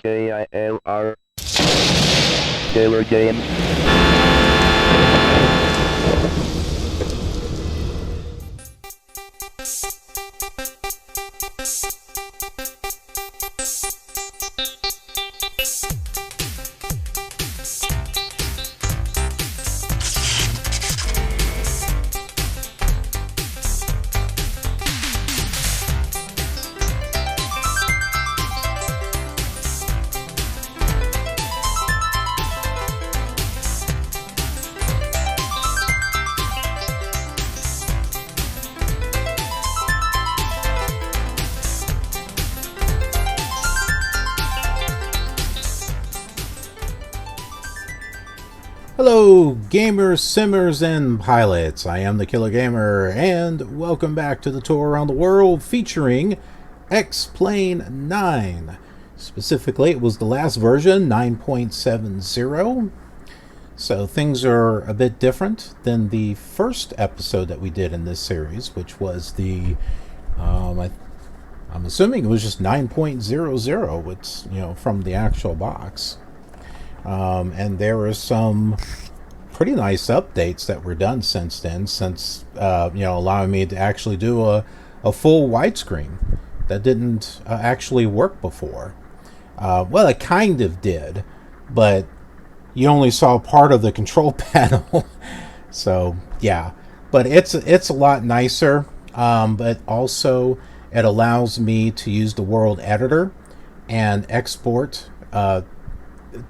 KILR Killer Game. Hello, gamers, simmers, and pilots. I am the Killer Gamer, and welcome back to the tour around the world featuring X-Plane 9. Specifically, it was the last version, 9.70. So things are a bit different than the first episode that we did in this series, which was the, I'm assuming it was just 9.00. It's, from the actual box. And there were some pretty nice updates that were done since then, allowing me to actually do a full widescreen that didn't actually work before. Well, it kind of did, but you only saw part of the control panel. So, yeah. But it's a lot nicer, but also it allows me to use the world editor and export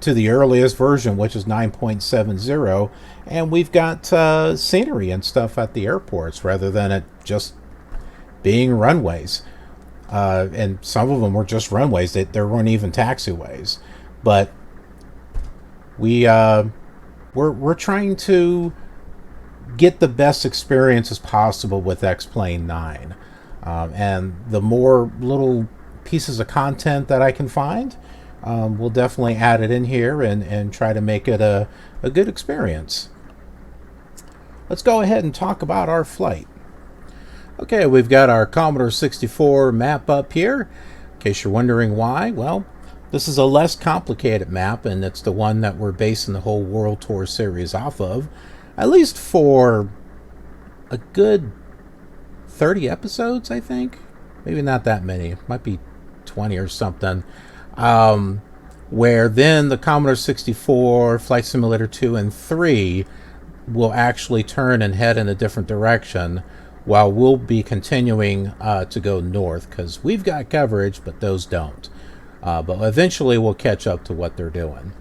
to the earliest version, which is 9.70, and we've got scenery and stuff at the airports rather than it just being runways. And some of them were just runways; there weren't even taxiways. But we're trying to get the best experiences possible with X-Plane 9, and the more little pieces of content that I can find, we'll definitely add it in here and try to make it a good experience. Let's go ahead and talk about our flight. Okay, we've got our Commodore 64 map up here. In case you're wondering why, well, this is a less complicated map, and it's the one that we're basing the whole World Tour series off of, at least for a good 30 episodes, I think. Maybe not that many. It might be 20 or something. Where then the Commodore 64, Flight Simulator 2, and 3 will actually turn and head in a different direction, while we'll be continuing to go north, because we've got coverage, but those don't. But eventually we'll catch up to what they're doing.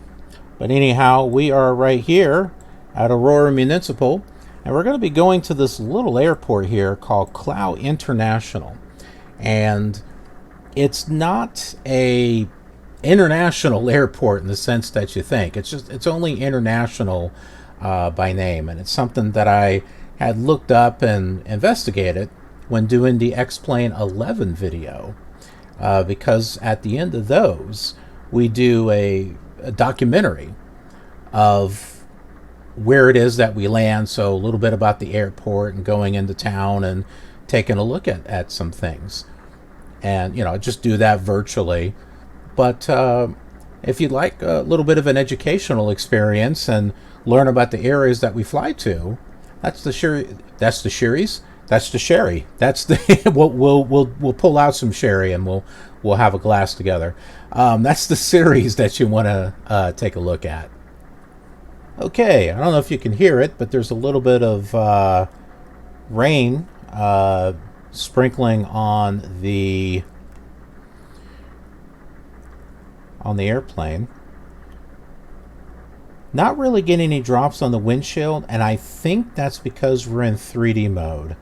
But anyhow, we are right here at Aurora Municipal, and we're going to be going to this little airport here called Clow International. And it's not a international airport in the sense that you think. It's only international by name, and it's something that I had looked up and investigated when doing the X-Plane 11 video, because at the end of those we do a documentary of where it is that we land, so a little bit about the airport and going into town and taking a look at some things. And just do that virtually. But if you'd like a little bit of an educational experience and learn about the areas that we fly to, that's the sherry. That's the sherry's. That's the sherry. That's the we'll pull out some sherry and we'll have a glass together. That's the series that you want to take a look at. Okay, I don't know if you can hear it, but there's a little bit of rain sprinkling on the airplane. Not really getting any drops on the windshield, and I think that's because we're in 3D mode.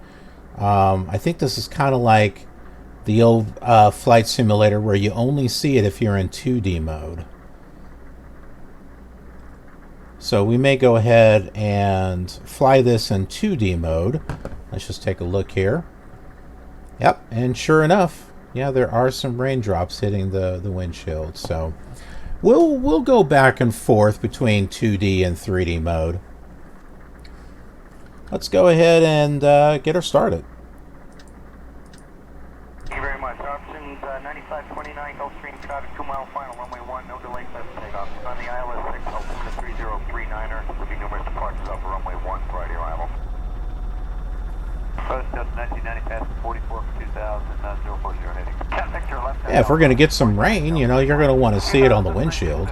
I think this is kind of like the old flight simulator where you only see it if you're in 2D mode. So we may go ahead and fly this in 2D mode. Let's just take a look here. Yep, and sure enough, yeah, there are some raindrops hitting the windshield. So we'll go back and forth between 2D and 3D mode. Let's go ahead and get her started. Thank you very much. Options 9529 Gulfstream traffic 2 mile final runway 10 Yeah, if we're going to get some rain, you know, you're going to want to see it on the windshield.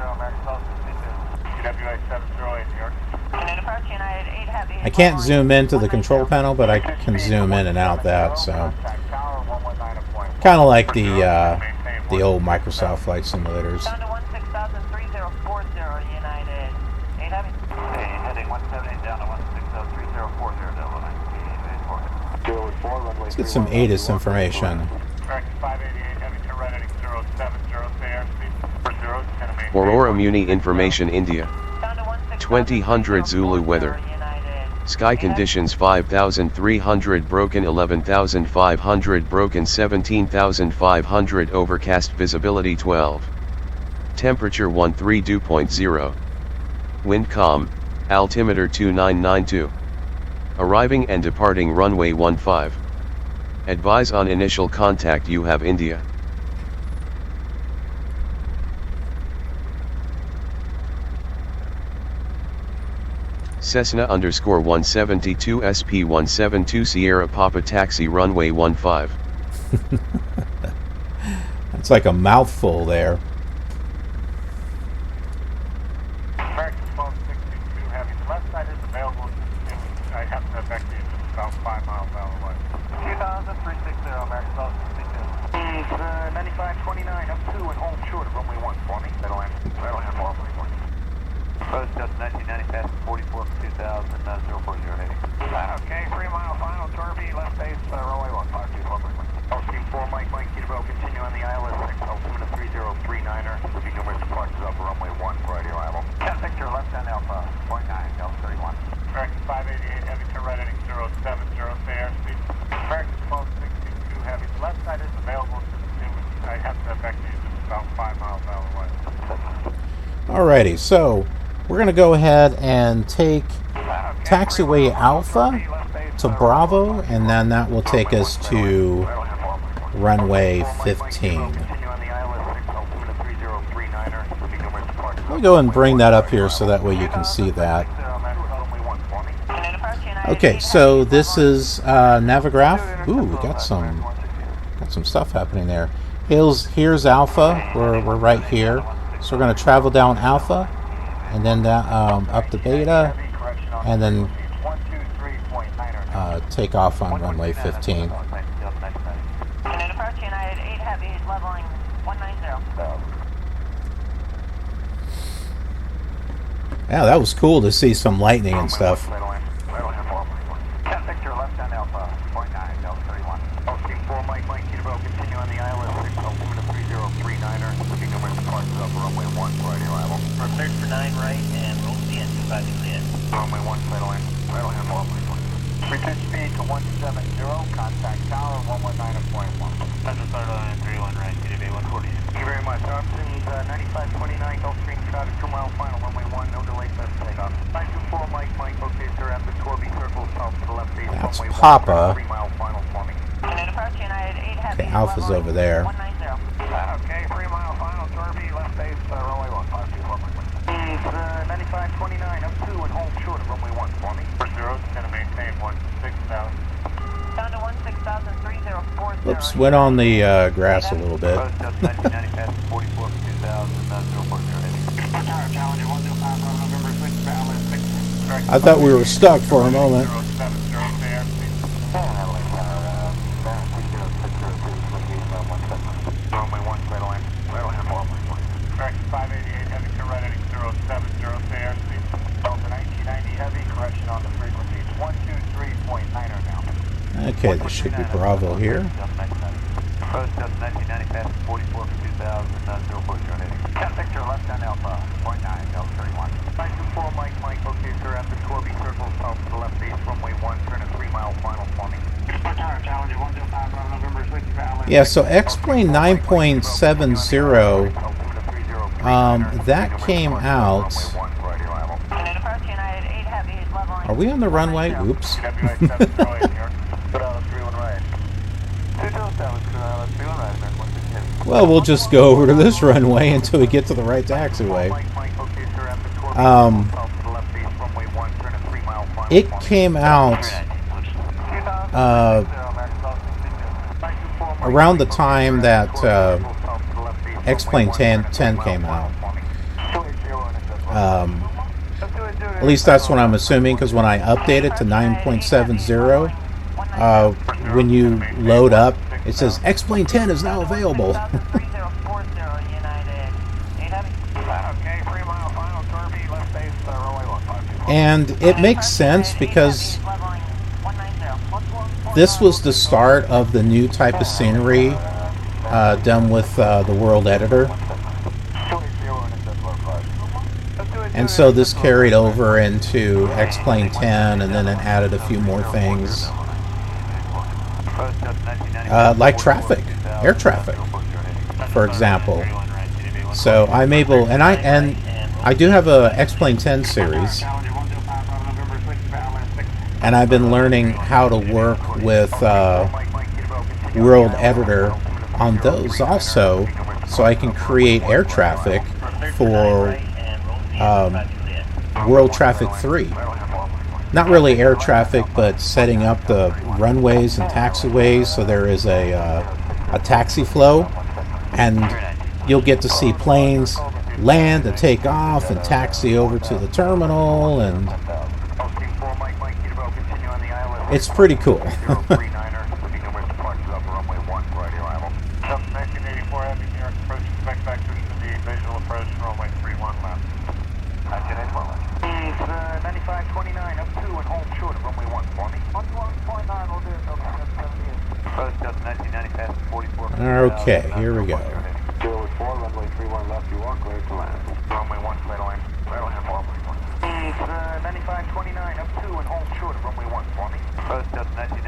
I can't zoom into the control panel, but I can zoom in and out that, so kind of like the old Microsoft flight simulators. Let's get some ATIS information. Aurora Muni information India. 2000 Zulu weather. Sky conditions 5,300 broken 11,500 broken 17,500 overcast visibility 12. Temperature 13.0. Wind calm, altimeter 2992. Arriving and departing runway 15. Advise on initial contact you have India. Cessna _172 SP 172 Sierra Papa Taxi runway 15. That's like a mouthful there. American 1262 Heavy. The left side is available. I have to effect it about 5 miles out of the way. 2360 American 1262. 9529 up 2 and hold short of runway 1 for me. That'll have more runway 1. Post just 1990 past 44 for 2000 0408. Okay, 3 mile final Turby, left base, runway 1, 52 runway 1. Team 4 Mike Kilo, continue on the ILS 6, altimeter 3039er. Will be numerous departures over runway 1 prior to arrival. 10 Victor, left hand Alpha, 0.9, Delta 31. American 588 Heavy, turn right heading 070, stay airspeed. American 1262 Heavy, the left side is available. I have to effect it about 5 miles out of the way. Alrighty, so we're going to go ahead and take taxiway Alpha to Bravo, and then that will take us to runway 15. I'll go and bring that up here so that way you can see that. Okay, so this is Navigraph. Ooh, we got some stuff happening there. Here's Alpha. We're right here. So we're going to travel down Alpha, and then up to Beta, and then take off on runway 15. Yeah, that was cool to see some lightning and stuff. Return speed to 170, contact tower 119.1. That's a start on 31 right, TDB 140. Thank you very much. Options 9529, Gulfstream traffic 2 mile final, runway 1, no delay, best takeoff. 924 Mike, okay, sir, after Torby circle south to the left base, That's runway Papa. 1, 3 mile final for me. Okay, Alpha's over there. Okay, 3 mile final, Torby, left base, runway 1, 52, runway 1. 9529 up 2 and hold short of runway 1 for me. For 0, it's going to maintain 16,000. Down to 16,3040. Oops, went on the grass a little bit. I thought we were stuck for a moment. Correction 588 heavy to right heading 070, stay airspeed. Delta 1990 heavy, correction on the frequency 123.9 now. Okay, this should be Bravo here. Post just 1990 past 44 for 2000 0408. 10 Victor, left on Alpha, 0.9, Delta 31. 924 Mike, okay, sir, after Torby circle south to the left base, runway 1, turn a 3 mile final for me. Yeah, so X-Plane 9.70, that came out. Are we on the runway? Oops. Well, we'll just go over to this runway until we get to the right taxiway. It came out around the time that X-Plane 10 came out. At least that's what I'm assuming, because when I update it to 9.70, when you load up, it says X-Plane 10 is now available. And it makes sense because this was the start of the new type of scenery done with the World Editor. And so this carried over into X-Plane 10, and then it added a few more things. Like traffic, air traffic, for example. So I'm able, and I do have a X-Plane 10 series, and I've been learning how to work with World Editor on those also, so I can create air traffic for World Traffic 3. Not really air traffic, but setting up the runways and taxiways so there is a taxi flow, and you'll get to see planes land and take off and taxi over to the terminal, and it's pretty cool. Okay, here we go.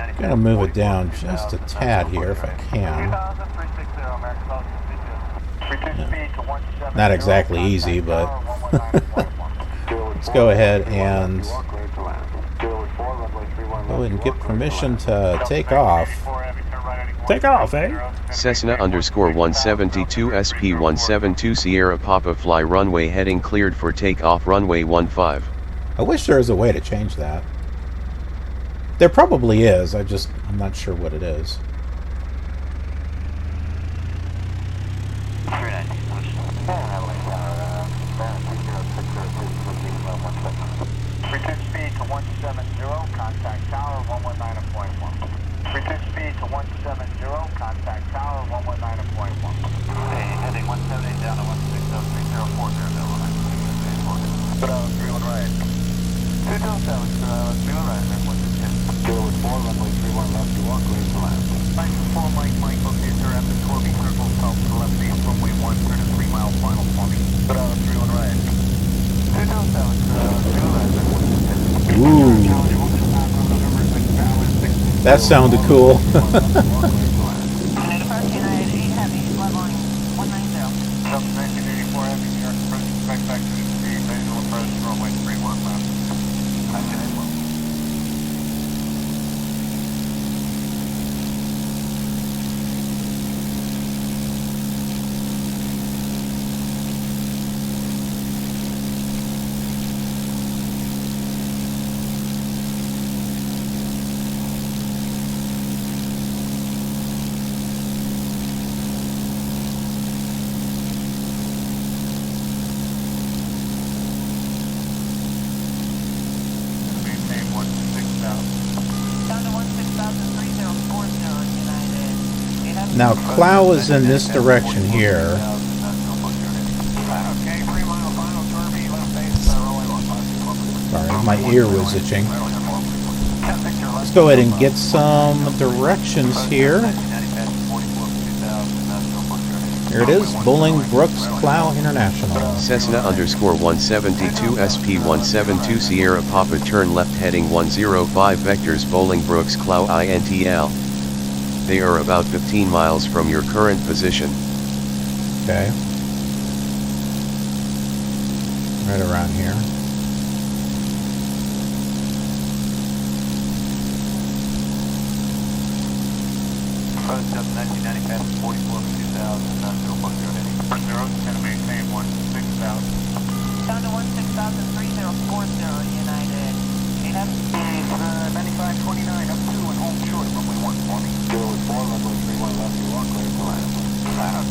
I'm gonna move it down just a tad here if I can. Not exactly easy, but let's go ahead and get permission to take off. Take off, eh? Cessna _172 SP 172 Sierra Papa fly runway heading cleared for takeoff runway 15. I wish there was a way to change that. There probably is, I'm not sure what it is. Reduce speed to 170, contact tower 119.1. Reduce speed to 170, contact tower 119.1. Heading 178 down to 1603040. Put out 31 right. 227, 31 right, and 160. Deal with 4, runway 31 left, you walk clear to land. 924 Mike, okay, sir, after Corby circle, south to the left, base, runway 1, turn to 3 mile final forming. Put out 31 right. 227, 31 right, and 160. Ooh. That sounded cool. Now, Clow is in this direction here. Sorry, my ear was itching. Let's go ahead and get some directions here. Here it is, Bolingbrook's Clow International. Cessna _172 SP 172 Sierra Papa turn left heading 105 vectors Bolingbrook's Clow INTL. They are about 15 miles from your current position. Okay. Right around here. First up 1990 past 44 2000, not 0.0. First 0, and maintain 16,000. Down to 16,3040, United. 9529 up 2 and home short, runway 140. 0 4, runway 31 left, you walk clear to land.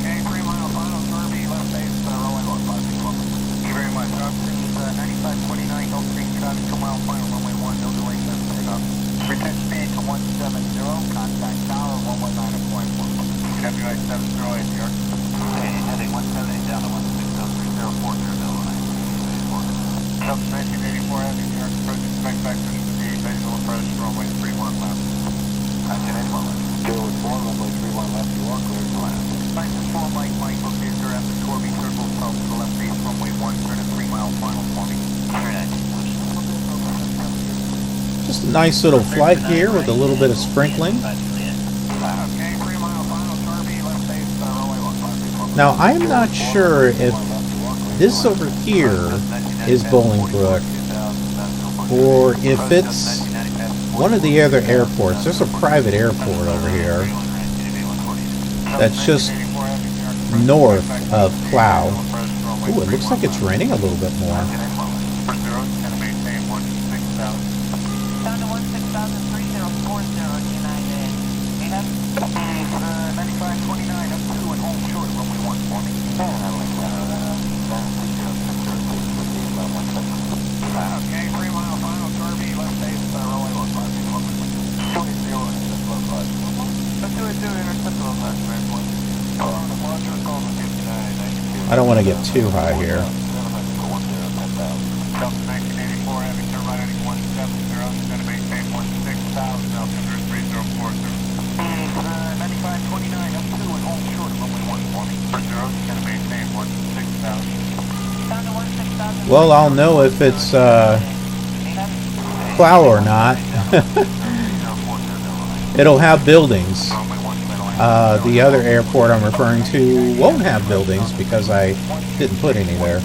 Okay, 3 mile final turn. New York. Okay, heading 178 down to 1603040, Delta 1984 Avenue, New York, approach expect vectors to be visual approach runway 31 left. 1981 left. Go with 4, runway 31 left, you are clear to land. License 4, Mike, located there after Corby Circle, south to the left base, runway 1, turn at 3 mile final forming. Just a nice little flight here with a little bit of sprinkling. Okay, 3 mile final, Corby, left base, runway 1. Now, I'm not sure if this over here is Bolingbrook or if it's one of the other airports. There's a private airport over here that's just north of Clow. Ooh, it looks like it's raining a little bit more. Down to 1603040 United. 9529 up 2 and home short, runway 1 forming. Okay, 3 mile final, Kirby, left base, runway 1, 5, 2 Let's do it, intercept the left, man. I don't want to get too high here. Delta 1984, having turn right heading 170, going to maintain 16,000, altimeter 3040. 9529 up 2 and home short, runway 1 forming. 40, going to maintain 16,000. Down to 16,000. Well, I'll know if it's Clow or not. It'll have buildings. The other airport I'm referring to won't have buildings because I didn't put any there.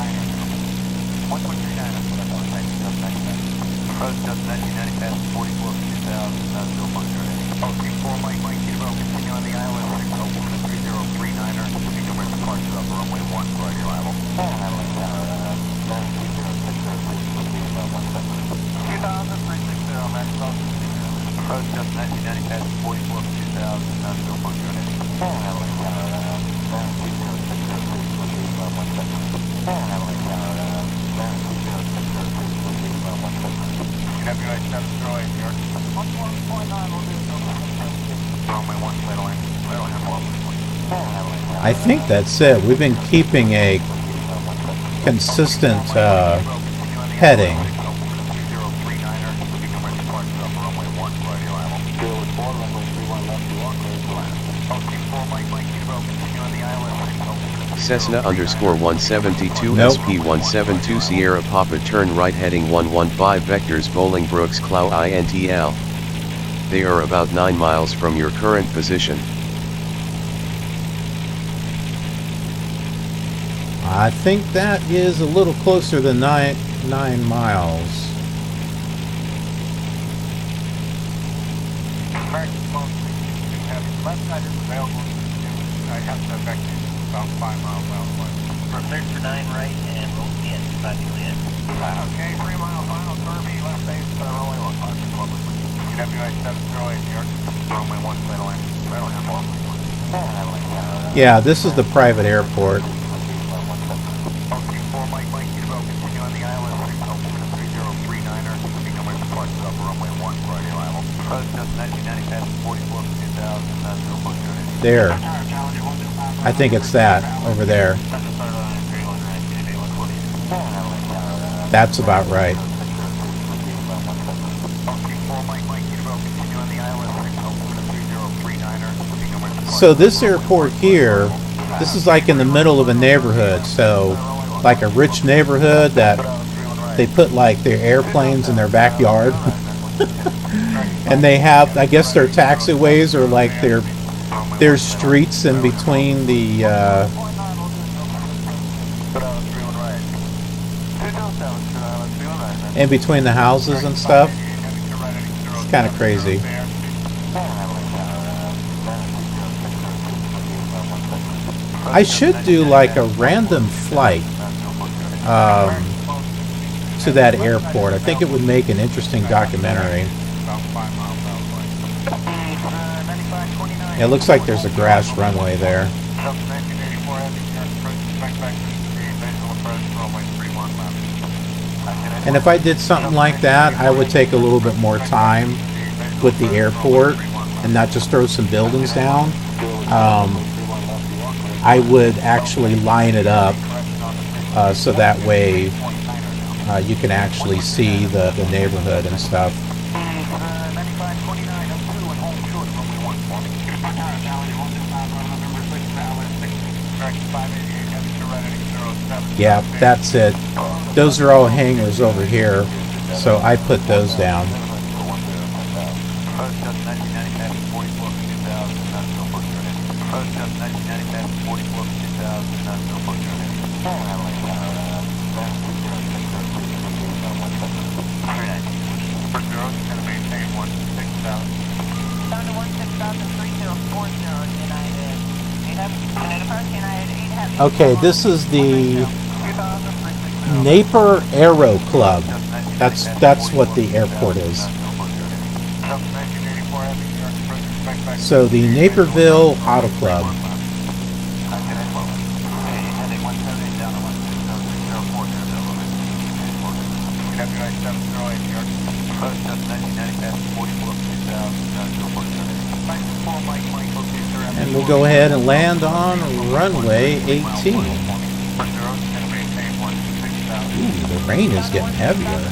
I think that's it. We've been keeping a consistent heading. Cessna _172 Nope. SP 172 Sierra Papa turn right heading 115 vectors Bolingbrook's Clow INTL. They are about 9 miles from your current position. I think that is a little closer than 9 miles. Left side is available. I have to evacuate about 5 miles out away. Prepare for 9 right and roll in. Okay, 3 mile final, Kirby, left base, runway 1, 5, KWA 708, New York, runway 1, middle end. Yeah, this is the private airport. There. I think it's that over there. That's about right. So this airport here, this is like in the middle of a neighborhood. So like a rich neighborhood that they put like their airplanes in their backyard. And they have, I guess their taxiways are like their streets in between the houses and stuff. It's kind of crazy. I should do like a random flight to that airport. I think it would make an interesting documentary. It looks like there's a grass runway there. And if I did something like that, I would take a little bit more time with the airport and not just throw some buildings down. I would actually line it up so that way you can actually see the neighborhood and stuff. Yeah, that's it. Those are all hangars over here, so I put those down. Okay, this is the Napier Aero Club. That's what the airport is. So the Naperville Auto Club. And we'll go ahead and land on runway 18. Ooh, the rain is getting heavier.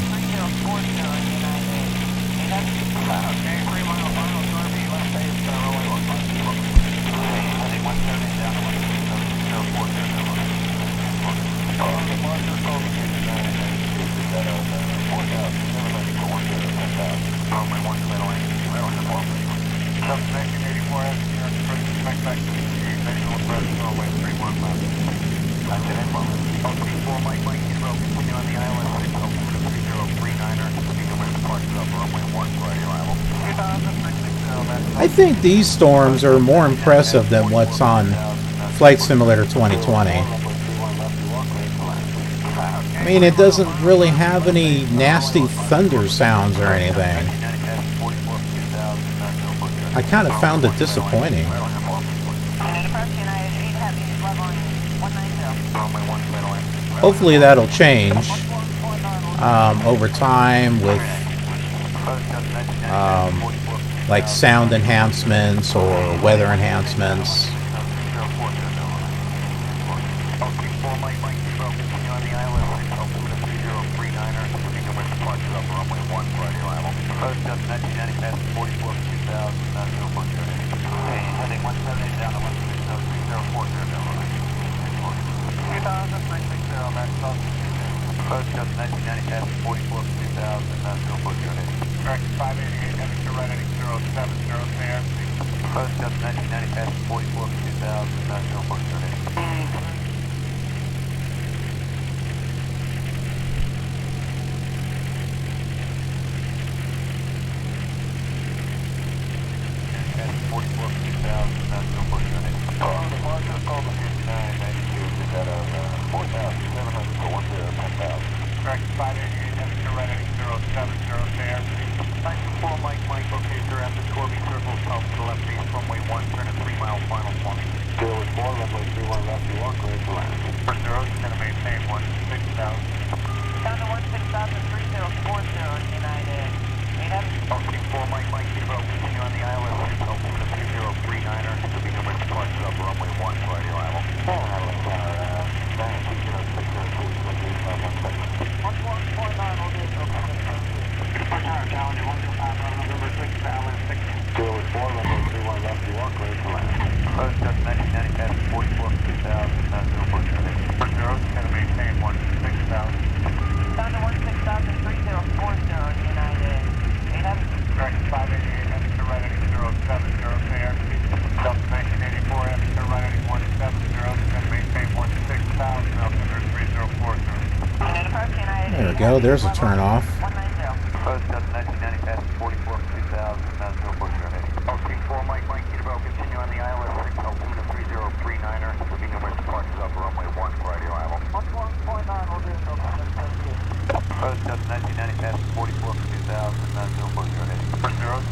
I think these storms are more impressive than what's on Flight Simulator 2020. I mean, it doesn't really have any nasty thunder sounds or anything. I kind of found it disappointing. Hopefully that'll change over time with like sound enhancements or weather enhancements. There we go, there's a turn off.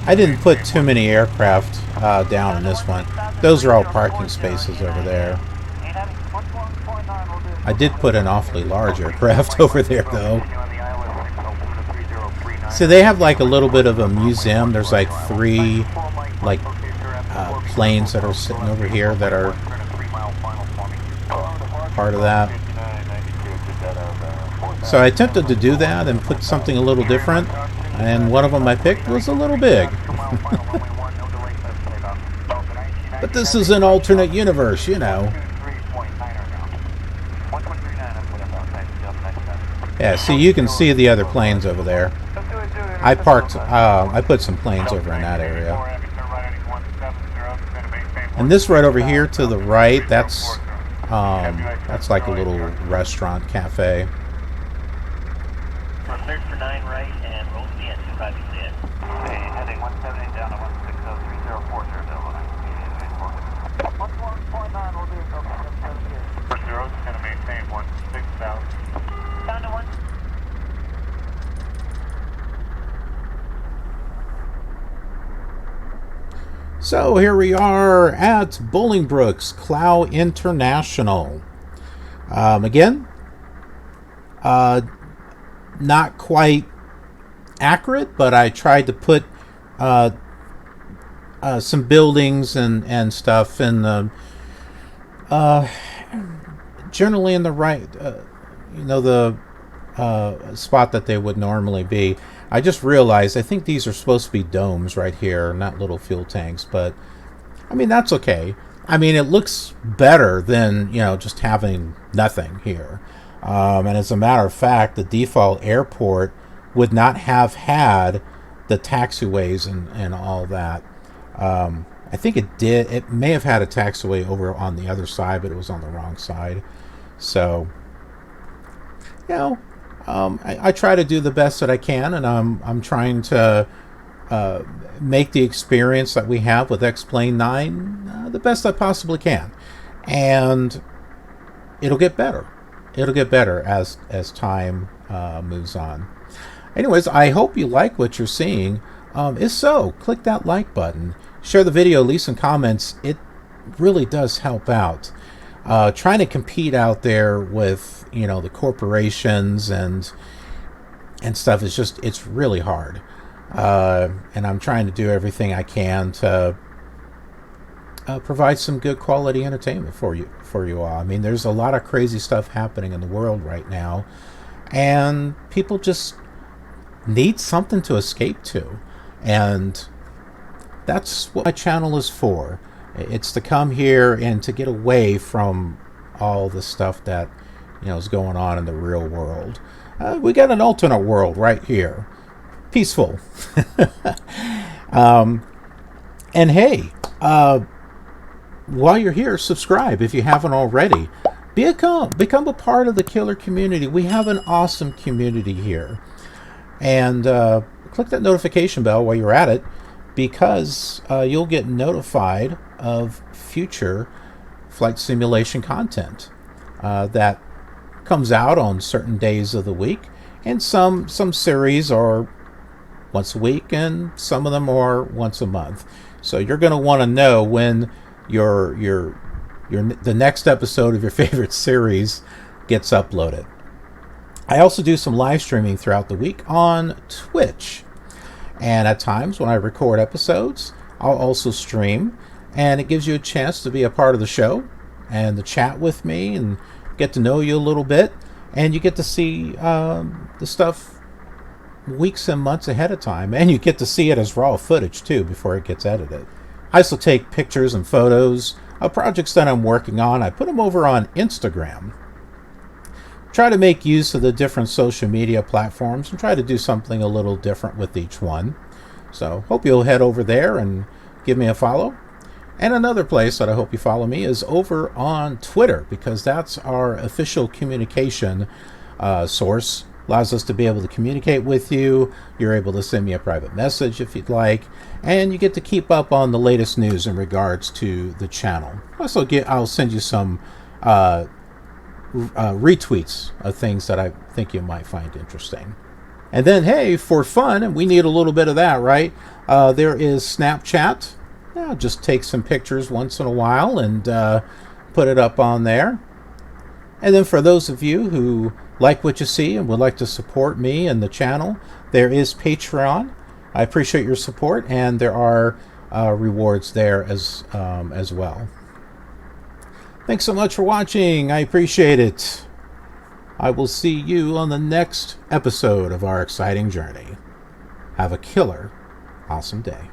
I didn't put too many aircraft down in this one. Those are all parking spaces over there. I did put an awfully large aircraft over there, though. So they have like a little bit of a museum. There's like 3 like planes that are sitting over here that are part of that. So I attempted to do that and put something a little different, and one of them I picked was a little big. But this is an alternate universe, you know. Yeah, see, you can see the other planes over there. I put some planes over in that area. And this right over here to the right, that's like a little restaurant cafe. Search for 9 right and roll to the engine, probably see it. Hey, heading 178 down to 1603040. 1.9 will do it. 40 is going to maintain 16,000. Down to 1. So here we are at Bolingbrook's Clow International. Again, not quite accurate, but I tried to put some buildings and stuff in the generally in the right, the spot that they would normally be. I just realized I think these are supposed to be domes right here, not little fuel tanks, but I mean that's okay. I mean it looks better than just having nothing here. And as a matter of fact, the default airport would not have had the taxiways and all that. I think it did. It may have had a taxiway over on the other side, but it was on the wrong side. So, I try to do the best that I can, and I'm trying to make the experience that we have with X-Plane 9 the best I possibly can. And it'll get better. It'll get better as time moves on. Anyways, I hope you like what you're seeing. If so, click that like button. Share the video, leave some comments. It really does help out. Trying to compete out there with the corporations and stuff is it's really hard. And I'm trying to do everything I can to provide some good quality entertainment for you all. I mean, there's a lot of crazy stuff happening in the world right now, and people just need something to escape to, and that's what my channel is for. It's to come here and to get away from all the stuff that is going on in the real world. We got an alternate world right here, peaceful. And hey, while you're here, subscribe if you haven't already. Become a part of the KILR community. We have an awesome community here. And click that notification bell while you're at it, because you'll get notified of future flight simulation content that comes out on certain days of the week. And some series are once a week, and some of them are once a month. So you're going to want to know when the next episode of your favorite series gets uploaded. I also do some live streaming throughout the week on Twitch, and at times when I record episodes, I'll also stream, and it gives you a chance to be a part of the show and to chat with me and get to know you a little bit, and you get to see the stuff weeks and months ahead of time, and you get to see it as raw footage too before it gets edited. I also take pictures and photos of projects that I'm working on. I put them over on Instagram. Try to make use of the different social media platforms and try to do something a little different with each one. So hope you'll head over there and give me a follow. And another place that I hope you follow me is over on Twitter, because that's our official communication source. Allows us to be able to communicate with you. You're able to send me a private message if you'd like, and you get to keep up on the latest news in regards to the channel. Also, I'll send you some retweets of things that I think you might find interesting. And then, hey, for fun, and we need a little bit of that, right? There is Snapchat. Just take some pictures once in a while and put it up on there. And then for those of you who like what you see and would like to support me and the channel, there is Patreon. I appreciate your support, and there are rewards there as well. Thanks so much for watching. I appreciate it. I will see you on the next episode of our exciting journey. Have a killer awesome day.